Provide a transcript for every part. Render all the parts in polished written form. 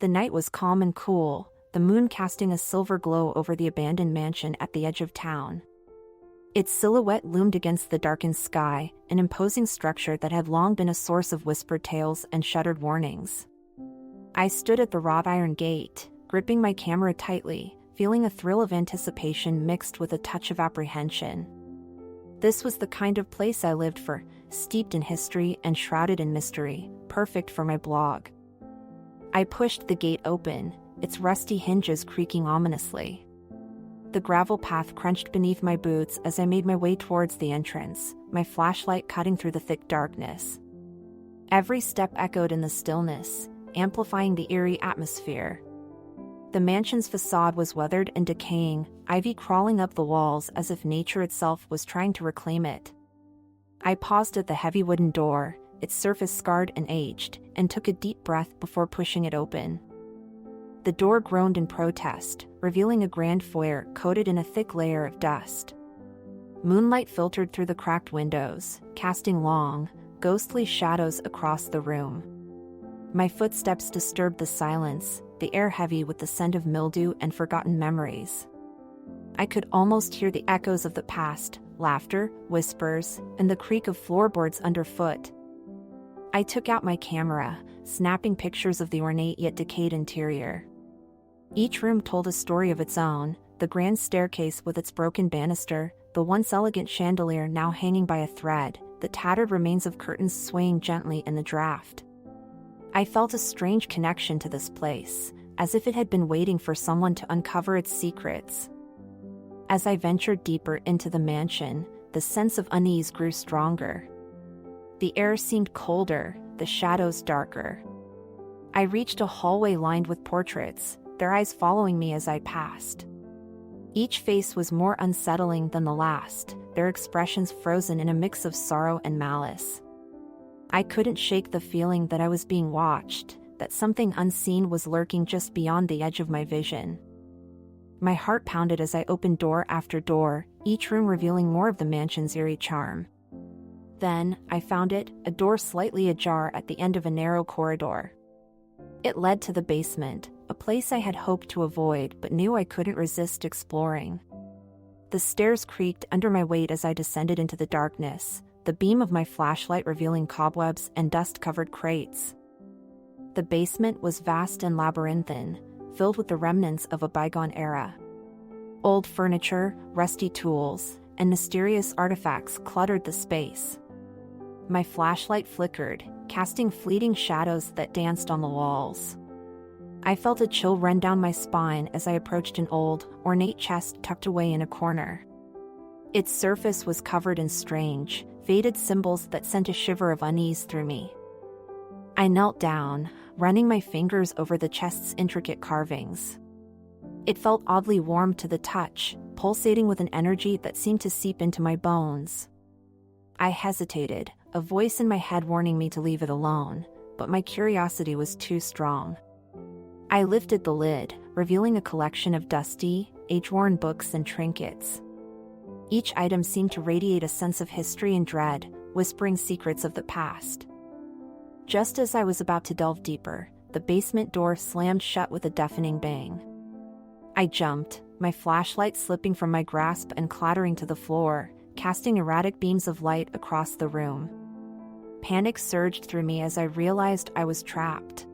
The night was calm and cool, the moon casting a silver glow over the abandoned mansion at the edge of town. Its silhouette loomed against the darkened sky, an imposing structure that had long been a source of whispered tales and shuddered warnings. I stood at the wrought iron gate, gripping my camera tightly, feeling a thrill of anticipation mixed with a touch of apprehension. This was the kind of place I lived for, steeped in history and shrouded in mystery, perfect for my blog. I pushed the gate open, its rusty hinges creaking ominously. The gravel path crunched beneath my boots as I made my way towards the entrance, my flashlight cutting through the thick darkness. Every step echoed in the stillness, amplifying the eerie atmosphere. The mansion's facade was weathered and decaying, ivy crawling up the walls as if nature itself was trying to reclaim it. I paused at the heavy wooden door, its surface scarred and aged, and took a deep breath before pushing it open. The door groaned in protest, revealing a grand foyer coated in a thick layer of dust. Moonlight filtered through the cracked windows, casting long, ghostly shadows across the room. My footsteps disturbed the silence, the air heavy with the scent of mildew and forgotten memories. I could almost hear the echoes of the past, laughter, whispers, and the creak of floorboards underfoot. I took out my camera, snapping pictures of the ornate yet decayed interior. Each room told a story of its own, the grand staircase with its broken banister, the once elegant chandelier now hanging by a thread, the tattered remains of curtains swaying gently in the draft. I felt a strange connection to this place, as if it had been waiting for someone to uncover its secrets. As I ventured deeper into the mansion, the sense of unease grew stronger. The air seemed colder, the shadows darker. I reached a hallway lined with portraits, their eyes following me as I passed. Each face was more unsettling than the last, their expressions frozen in a mix of sorrow and malice. I couldn't shake the feeling that I was being watched, that something unseen was lurking just beyond the edge of my vision. My heart pounded as I opened door after door, each room revealing more of the mansion's eerie charm. Then, I found it, a door slightly ajar at the end of a narrow corridor. It led to the basement, a place I had hoped to avoid but knew I couldn't resist exploring. The stairs creaked under my weight as I descended into the darkness, the beam of my flashlight revealing cobwebs and dust-covered crates. The basement was vast and labyrinthine, filled with the remnants of a bygone era. Old furniture, rusty tools, and mysterious artifacts cluttered the space. My flashlight flickered, casting fleeting shadows that danced on the walls. I felt a chill run down my spine as I approached an old, ornate chest tucked away in a corner. Its surface was covered in strange, faded symbols that sent a shiver of unease through me. I knelt down, running my fingers over the chest's intricate carvings. It felt oddly warm to the touch, pulsating with an energy that seemed to seep into my bones. I hesitated, a voice in my head warning me to leave it alone, but my curiosity was too strong. I lifted the lid, revealing a collection of dusty, age-worn books and trinkets. Each item seemed to radiate a sense of history and dread, whispering secrets of the past. Just as I was about to delve deeper, the basement door slammed shut with a deafening bang. I jumped, my flashlight slipping from my grasp and clattering to the floor, casting erratic beams of light across the room. Panic surged through me as I realized I was trapped.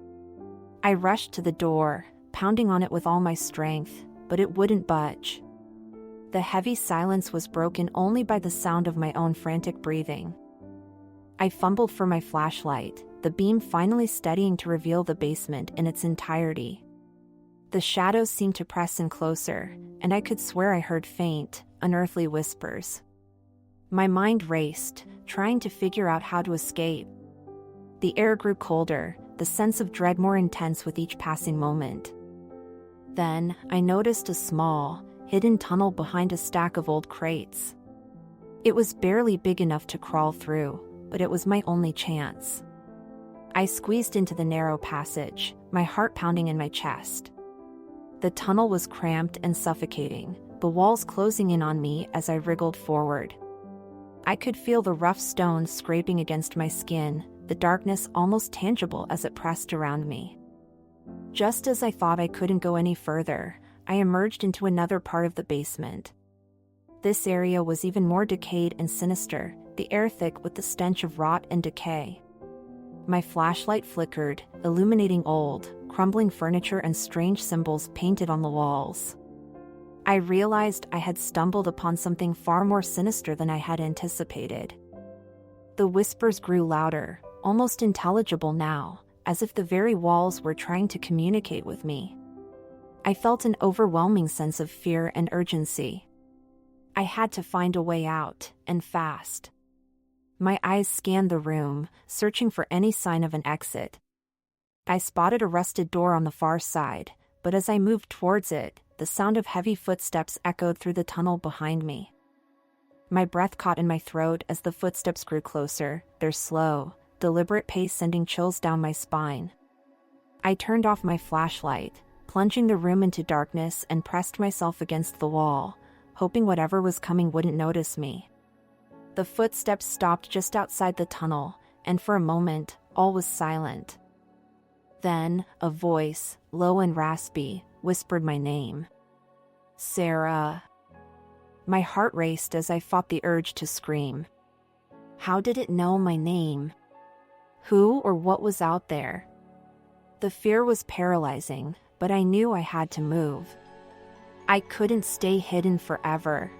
I rushed to the door, pounding on it with all my strength, but it wouldn't budge. The heavy silence was broken only by the sound of my own frantic breathing. I fumbled for my flashlight, the beam finally steadying to reveal the basement in its entirety. The shadows seemed to press in closer, and I could swear I heard faint, unearthly whispers. My mind raced, trying to figure out how to escape. The air grew colder, the sense of dread more intense with each passing moment. Then, I noticed a small, hidden tunnel behind a stack of old crates. It was barely big enough to crawl through, but it was my only chance. I squeezed into the narrow passage, my heart pounding in my chest. The tunnel was cramped and suffocating, the walls closing in on me as I wriggled forward. I could feel the rough stones scraping against my skin, the darkness almost tangible as it pressed around me. Just as I thought I couldn't go any further, I emerged into another part of the basement. This area was even more decayed and sinister, the air thick with the stench of rot and decay. My flashlight flickered, illuminating old, crumbling furniture and strange symbols painted on the walls. I realized I had stumbled upon something far more sinister than I had anticipated. The whispers grew louder, almost intelligible now, as if the very walls were trying to communicate with me. I felt an overwhelming sense of fear and urgency. I had to find a way out, and fast. My eyes scanned the room, searching for any sign of an exit. I spotted a rusted door on the far side, but as I moved towards it, the sound of heavy footsteps echoed through the tunnel behind me. My breath caught in my throat as the footsteps grew closer, their slow, deliberate pace sending chills down my spine. I turned off my flashlight, plunging the room into darkness, and pressed myself against the wall, hoping whatever was coming wouldn't notice me. The footsteps stopped just outside the tunnel, and for a moment, all was silent. Then, a voice, low and raspy, whispered my name. Sarah. My heart raced as I fought the urge to scream. How did it know my name? Who or what was out there? The fear was paralyzing, but I knew I had to move. I couldn't stay hidden forever.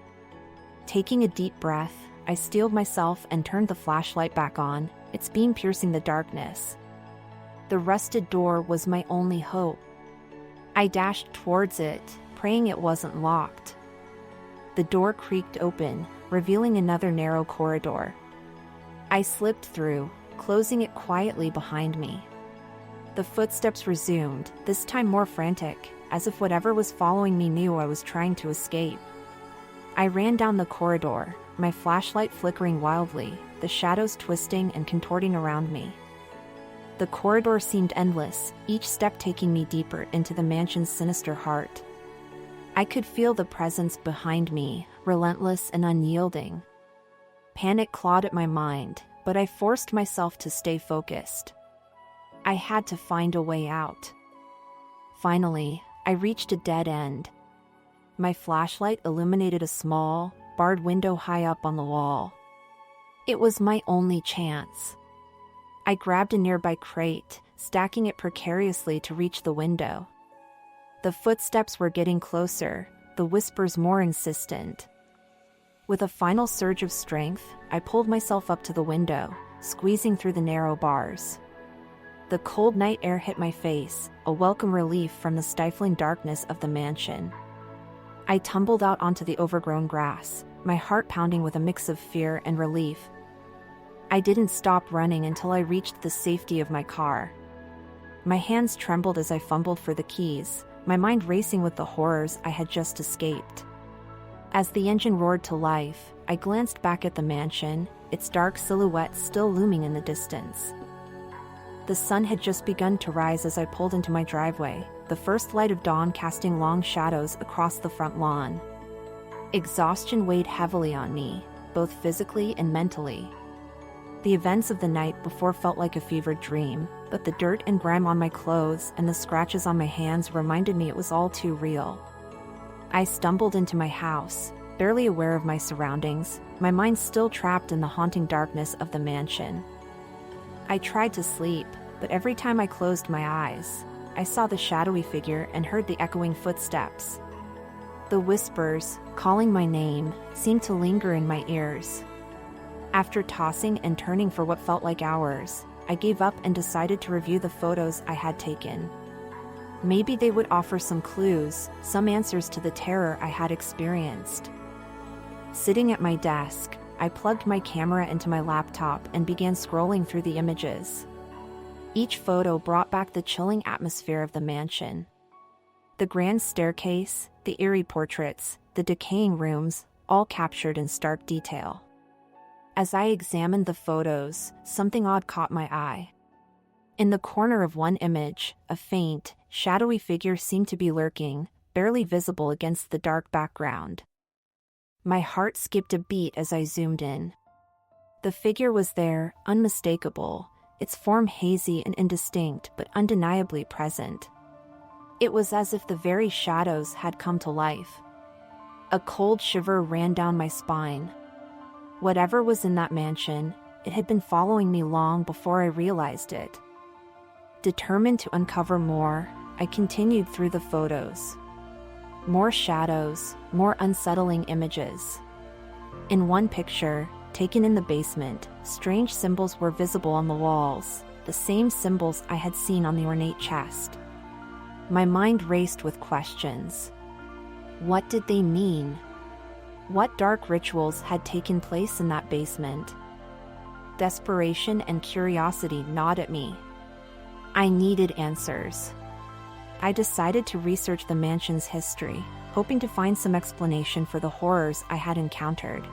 Taking a deep breath, I steeled myself and turned the flashlight back on, its beam piercing the darkness. The rusted door was my only hope. I dashed towards it, praying it wasn't locked. The door creaked open, revealing another narrow corridor. I slipped through, closing it quietly behind me. The footsteps resumed, this time more frantic, as if whatever was following me knew I was trying to escape. I ran down the corridor, my flashlight flickering wildly, the shadows twisting and contorting around me. The corridor seemed endless, each step taking me deeper into the mansion's sinister heart. I could feel the presence behind me, relentless and unyielding. Panic clawed at my mind, but I forced myself to stay focused. I had to find a way out. Finally, I reached a dead end. My flashlight illuminated a small, barred window high up on the wall. It was my only chance. I grabbed a nearby crate, stacking it precariously to reach the window. The footsteps were getting closer, the whispers more insistent. With a final surge of strength, I pulled myself up to the window, squeezing through the narrow bars. The cold night air hit my face, a welcome relief from the stifling darkness of the mansion. I tumbled out onto the overgrown grass, my heart pounding with a mix of fear and relief. I didn't stop running until I reached the safety of my car. My hands trembled as I fumbled for the keys, my mind racing with the horrors I had just escaped. As the engine roared to life, I glanced back at the mansion, its dark silhouette still looming in the distance. The sun had just begun to rise as I pulled into my driveway, the first light of dawn casting long shadows across the front lawn. Exhaustion weighed heavily on me, both physically and mentally. The events of the night before felt like a fevered dream, but the dirt and grime on my clothes and the scratches on my hands reminded me it was all too real. I stumbled into my house, barely aware of my surroundings, my mind still trapped in the haunting darkness of the mansion. I tried to sleep, but every time I closed my eyes, I saw the shadowy figure and heard the echoing footsteps. The whispers, calling my name, seemed to linger in my ears. After tossing and turning for what felt like hours, I gave up and decided to review the photos I had taken. Maybe they would offer some clues, some answers to the terror I had experienced. Sitting at my desk, I plugged my camera into my laptop and began scrolling through the images. Each photo brought back the chilling atmosphere of the mansion. The grand staircase, the eerie portraits, the decaying rooms, all captured in stark detail. As I examined the photos, something odd caught my eye. In the corner of one image, a faint, shadowy figure seemed to be lurking, barely visible against the dark background. My heart skipped a beat as I zoomed in. The figure was there, unmistakable, its form hazy and indistinct but undeniably present. It was as if the very shadows had come to life. A cold shiver ran down my spine. Whatever was in that mansion, it had been following me long before I realized it. Determined to uncover more, I continued through the photos. More shadows, more unsettling images. In one picture, taken in the basement, strange symbols were visible on the walls, the same symbols I had seen on the ornate chest. My mind raced with questions. What did they mean? What dark rituals had taken place in that basement? Desperation and curiosity gnawed at me. I needed answers. I decided to research the mansion's history, hoping to find some explanation for the horrors I had encountered.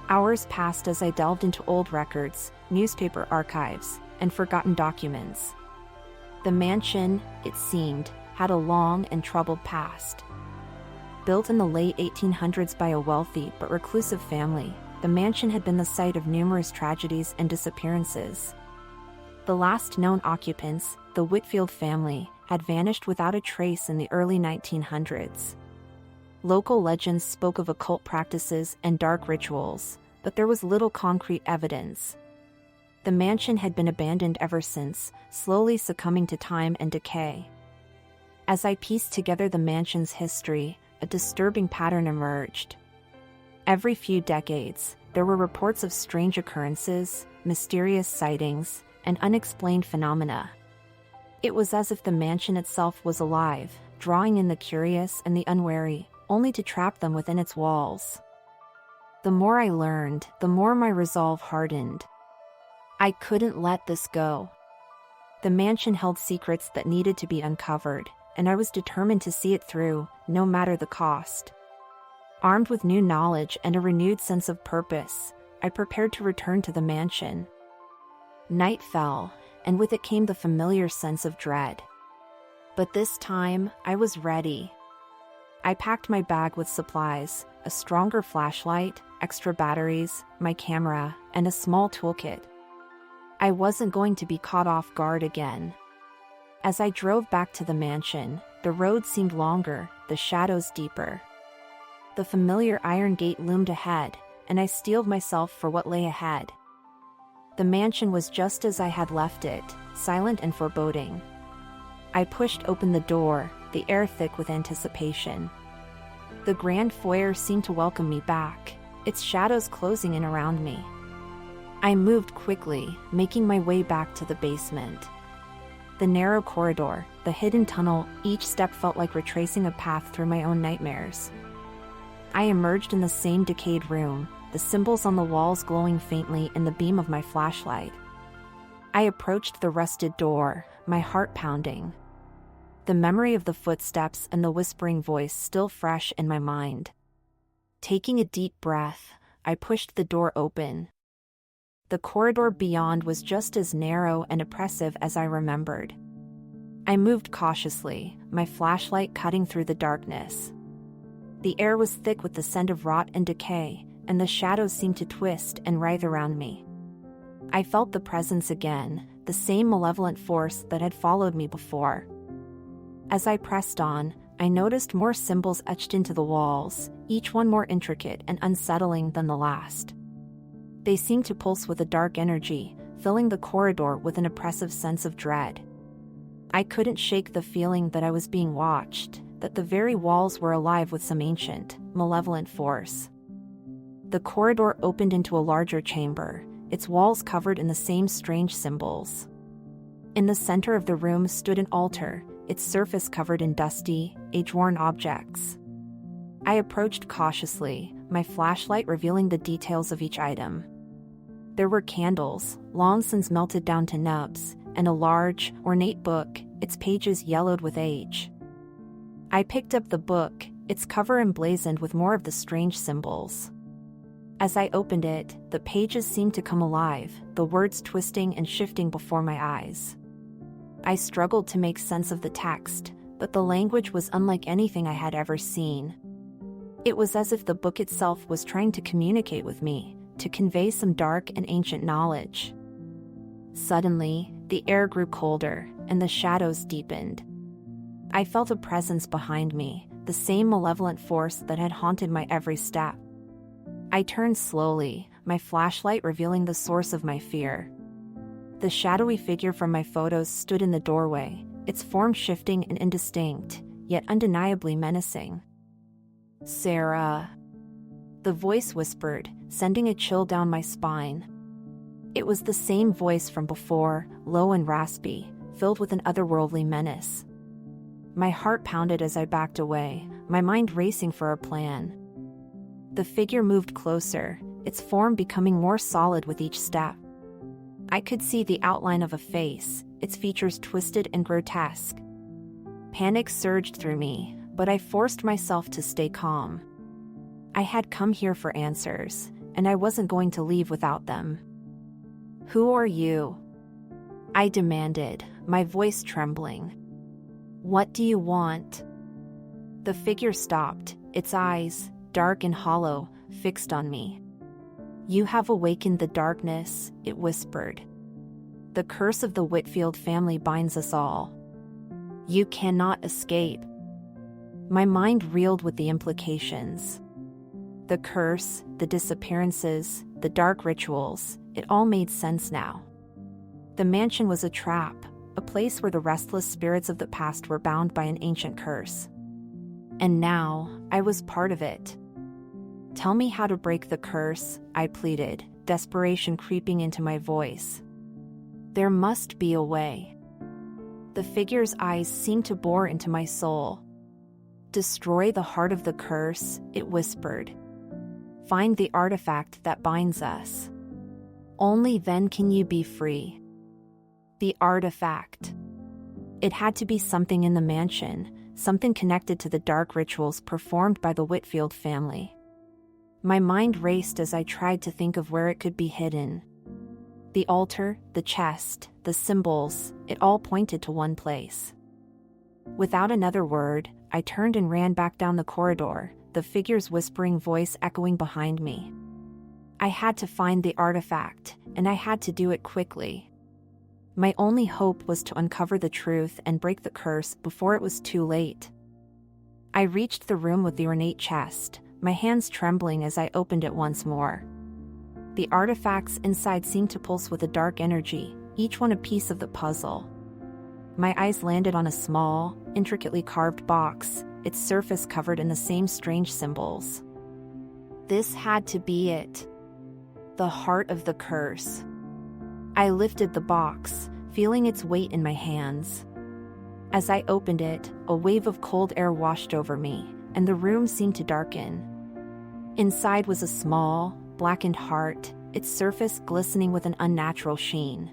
Hours passed as I delved into old records, newspaper archives, and forgotten documents. The mansion, it seemed, had a long and troubled past. Built in the late 1800s by a wealthy but reclusive family, the mansion had been the site of numerous tragedies and disappearances. The last known occupants, the Whitfield family, had vanished without a trace in the early 1900s. Local legends spoke of occult practices and dark rituals, but there was little concrete evidence. The mansion had been abandoned ever since, slowly succumbing to time and decay. As I pieced together the mansion's history, a disturbing pattern emerged. Every few decades, there were reports of strange occurrences, mysterious sightings, and unexplained phenomena. It was as if the mansion itself was alive, drawing in the curious and the unwary, only to trap them within its walls. The more I learned, the more my resolve hardened. I couldn't let this go. The mansion held secrets that needed to be uncovered, and I was determined to see it through, no matter the cost. Armed with new knowledge and a renewed sense of purpose, I prepared to return to the mansion. Night fell, and with it came the familiar sense of dread. But this time, I was ready. I packed my bag with supplies, a stronger flashlight, extra batteries, my camera, and a small toolkit. I wasn't going to be caught off guard again. As I drove back to the mansion, the road seemed longer, the shadows deeper. The familiar iron gate loomed ahead, and I steeled myself for what lay ahead. The mansion was just as I had left it, silent and foreboding. I pushed open the door, the air thick with anticipation. The grand foyer seemed to welcome me back, its shadows closing in around me. I moved quickly, making my way back to the basement. The narrow corridor, the hidden tunnel, each step felt like retracing a path through my own nightmares. I emerged in the same decayed room, the symbols on the walls glowing faintly in the beam of my flashlight. I approached the rusted door, my heart pounding. The memory of the footsteps and the whispering voice still fresh in my mind. Taking a deep breath, I pushed the door open. The corridor beyond was just as narrow and oppressive as I remembered. I moved cautiously, my flashlight cutting through the darkness. The air was thick with the scent of rot and decay, and the shadows seemed to twist and writhe around me. I felt the presence again, the same malevolent force that had followed me before. As I pressed on, I noticed more symbols etched into the walls, each one more intricate and unsettling than the last. They seemed to pulse with a dark energy, filling the corridor with an oppressive sense of dread. I couldn't shake the feeling that I was being watched, that the very walls were alive with some ancient, malevolent force. The corridor opened into a larger chamber, its walls covered in the same strange symbols. In the center of the room stood an altar, its surface covered in dusty, age-worn objects. I approached cautiously, my flashlight revealing the details of each item. There were candles, long since melted down to nubs, and a large, ornate book, its pages yellowed with age. I picked up the book, its cover emblazoned with more of the strange symbols. As I opened it, the pages seemed to come alive, the words twisting and shifting before my eyes. I struggled to make sense of the text, but the language was unlike anything I had ever seen. It was as if the book itself was trying to communicate with me, to convey some dark and ancient knowledge. Suddenly, the air grew colder, and the shadows deepened. I felt a presence behind me, the same malevolent force that had haunted my every step. I turned slowly, my flashlight revealing the source of my fear. The shadowy figure from my photos stood in the doorway, its form shifting and indistinct, yet undeniably menacing. "Sarah," the voice whispered, sending a chill down my spine. It was the same voice from before, low and raspy, filled with an otherworldly menace. My heart pounded as I backed away, my mind racing for a plan. The figure moved closer, its form becoming more solid with each step. I could see the outline of a face, its features twisted and grotesque. Panic surged through me, but I forced myself to stay calm. I had come here for answers, and I wasn't going to leave without them. "Who are you?" I demanded, my voice trembling. "What do you want?" The figure stopped, its eyes, dark and hollow, fixed on me. "You have awakened the darkness," it whispered. "The curse of the Whitfield family binds us all. You cannot escape." My mind reeled with the implications. The curse, the disappearances, the dark rituals, it all made sense now. The mansion was a trap, a place where the restless spirits of the past were bound by an ancient curse. And now, I was part of it. "Tell me how to break the curse," I pleaded, desperation creeping into my voice. "There must be a way." The figure's eyes seemed to bore into my soul. "Destroy the heart of the curse," it whispered. "Find the artifact that binds us. Only then can you be free." The artifact. It had to be something in the mansion, something connected to the dark rituals performed by the Whitfield family. My mind raced as I tried to think of where it could be hidden. The altar, the chest, the symbols, it all pointed to one place. Without another word, I turned and ran back down the corridor, the figure's whispering voice echoing behind me. I had to find the artifact, and I had to do it quickly. My only hope was to uncover the truth and break the curse before it was too late. I reached the room with the ornate chest, my hands trembling as I opened it once more. The artifacts inside seemed to pulse with a dark energy, each one a piece of the puzzle. My eyes landed on a small, intricately carved box, its surface covered in the same strange symbols. This had to be it. The heart of the curse. I lifted the box, feeling its weight in my hands. As I opened it, a wave of cold air washed over me, and the room seemed to darken. Inside was a small, blackened heart, its surface glistening with an unnatural sheen.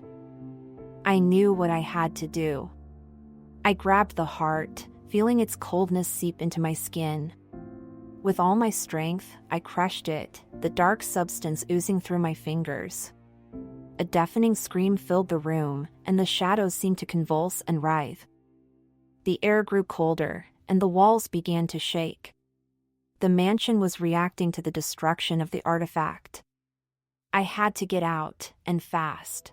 I knew what I had to do. I grabbed the heart, feeling its coldness seep into my skin. With all my strength, I crushed it, the dark substance oozing through my fingers. A deafening scream filled the room, and the shadows seemed to convulse and writhe. The air grew colder, and the walls began to shake. The mansion was reacting to the destruction of the artifact. I had to get out, and fast.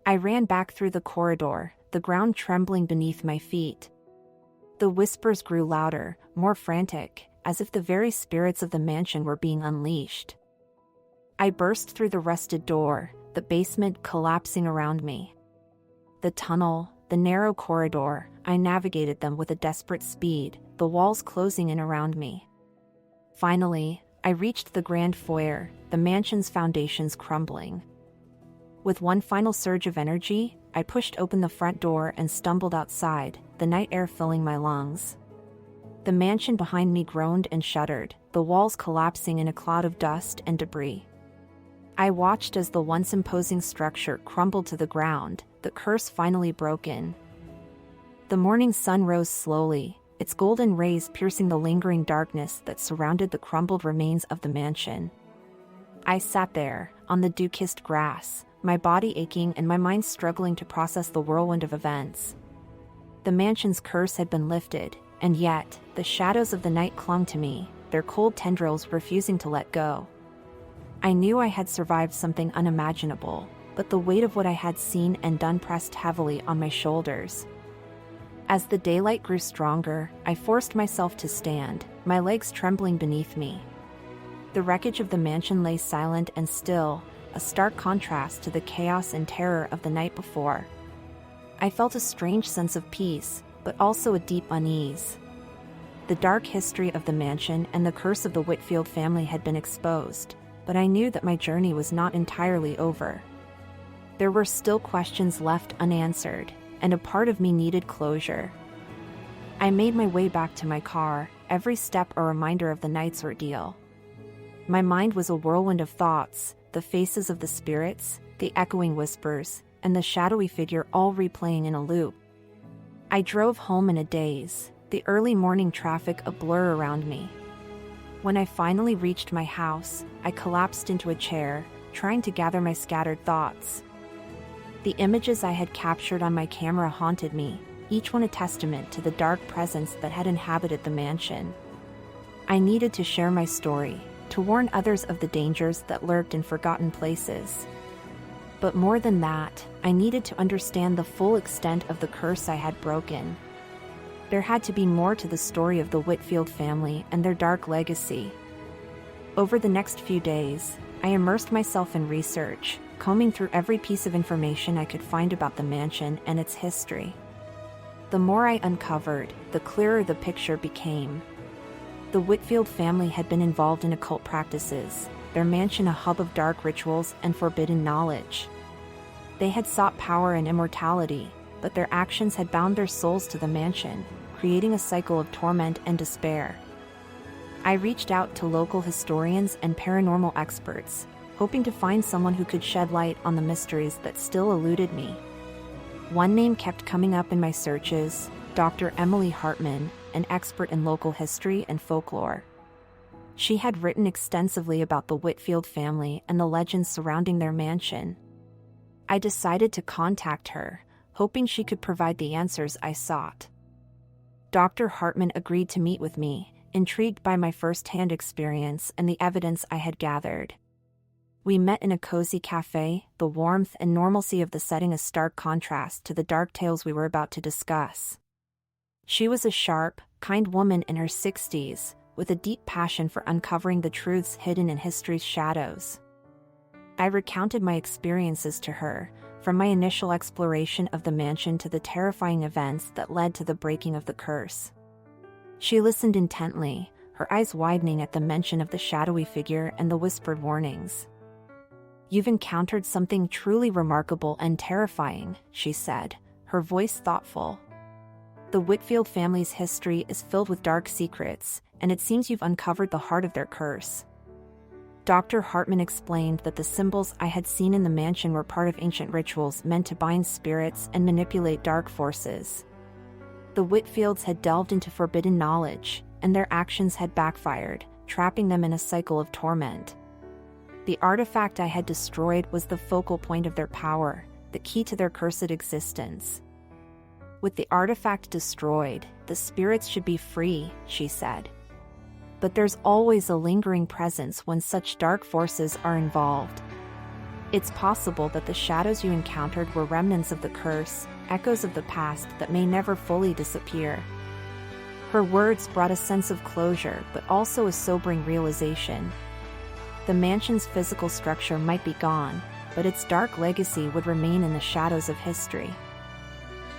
I ran back through the corridor, the ground trembling beneath my feet. The whispers grew louder, more frantic, as if the very spirits of the mansion were being unleashed. I burst through the rusted door, the basement collapsing around me. The tunnel, the narrow corridor, I navigated them with a desperate speed, the walls closing in around me. Finally, I reached the grand foyer, the mansion's foundations crumbling. With one final surge of energy, I pushed open the front door and stumbled outside, the night air filling my lungs. The mansion behind me groaned and shuddered, the walls collapsing in a cloud of dust and debris. I watched as the once imposing structure crumbled to the ground, the curse finally broken. The morning sun rose slowly, its golden rays piercing the lingering darkness that surrounded the crumbled remains of the mansion. I sat there, on the dew-kissed grass, my body aching and my mind struggling to process the whirlwind of events. The mansion's curse had been lifted, and yet, the shadows of the night clung to me, their cold tendrils refusing to let go. I knew I had survived something unimaginable, but the weight of what I had seen and done pressed heavily on my shoulders. As the daylight grew stronger, I forced myself to stand, my legs trembling beneath me. The wreckage of the mansion lay silent and still, a stark contrast to the chaos and terror of the night before. I felt a strange sense of peace, but also a deep unease. The dark history of the mansion and the curse of the Whitfield family had been exposed, but I knew that my journey was not entirely over. There were still questions left unanswered, and a part of me needed closure. I made my way back to my car, every step a reminder of the night's ordeal. My mind was a whirlwind of thoughts, the faces of the spirits, the echoing whispers, and the shadowy figure all replaying in a loop. I drove home in a daze, the early morning traffic a blur around me. When I finally reached my house, I collapsed into a chair, trying to gather my scattered thoughts. The images I had captured on my camera haunted me, each one a testament to the dark presence that had inhabited the mansion. I needed to share my story, to warn others of the dangers that lurked in forgotten places. But more than that, I needed to understand the full extent of the curse I had broken. There had to be more to the story of the Whitfield family and their dark legacy. Over the next few days, I immersed myself in research, combing through every piece of information I could find about the mansion and its history. The more I uncovered, the clearer the picture became. The Whitfield family had been involved in occult practices, their mansion a hub of dark rituals and forbidden knowledge. They had sought power and immortality, but their actions had bound their souls to the mansion, creating a cycle of torment and despair. I reached out to local historians and paranormal experts, hoping to find someone who could shed light on the mysteries that still eluded me. One name kept coming up in my searches: Dr. Emily Hartman, an expert in local history and folklore. She had written extensively about the Whitfield family and the legends surrounding their mansion. I decided to contact her, hoping she could provide the answers I sought. Dr. Hartman agreed to meet with me, intrigued by my first-hand experience and the evidence I had gathered. We met in a cozy cafe, the warmth and normalcy of the setting a stark contrast to the dark tales we were about to discuss. She was a sharp, kind woman in her 60s, with a deep passion for uncovering the truths hidden in history's shadows. I recounted my experiences to her, from my initial exploration of the mansion to the terrifying events that led to the breaking of the curse. She listened intently, her eyes widening at the mention of the shadowy figure and the whispered warnings. "You've encountered something truly remarkable and terrifying," she said, her voice thoughtful. "The Whitfield family's history is filled with dark secrets, and it seems you've uncovered the heart of their curse." Dr. Hartman explained that the symbols I had seen in the mansion were part of ancient rituals meant to bind spirits and manipulate dark forces. The Whitfields had delved into forbidden knowledge, and their actions had backfired, trapping them in a cycle of torment. The artifact I had destroyed was the focal point of their power, the key to their cursed existence. "With the artifact destroyed, the spirits should be free," she said. "But there's always a lingering presence when such dark forces are involved. It's possible that the shadows you encountered were remnants of the curse, echoes of the past that may never fully disappear." Her words brought a sense of closure, but also a sobering realization. The mansion's physical structure might be gone, but its dark legacy would remain in the shadows of history.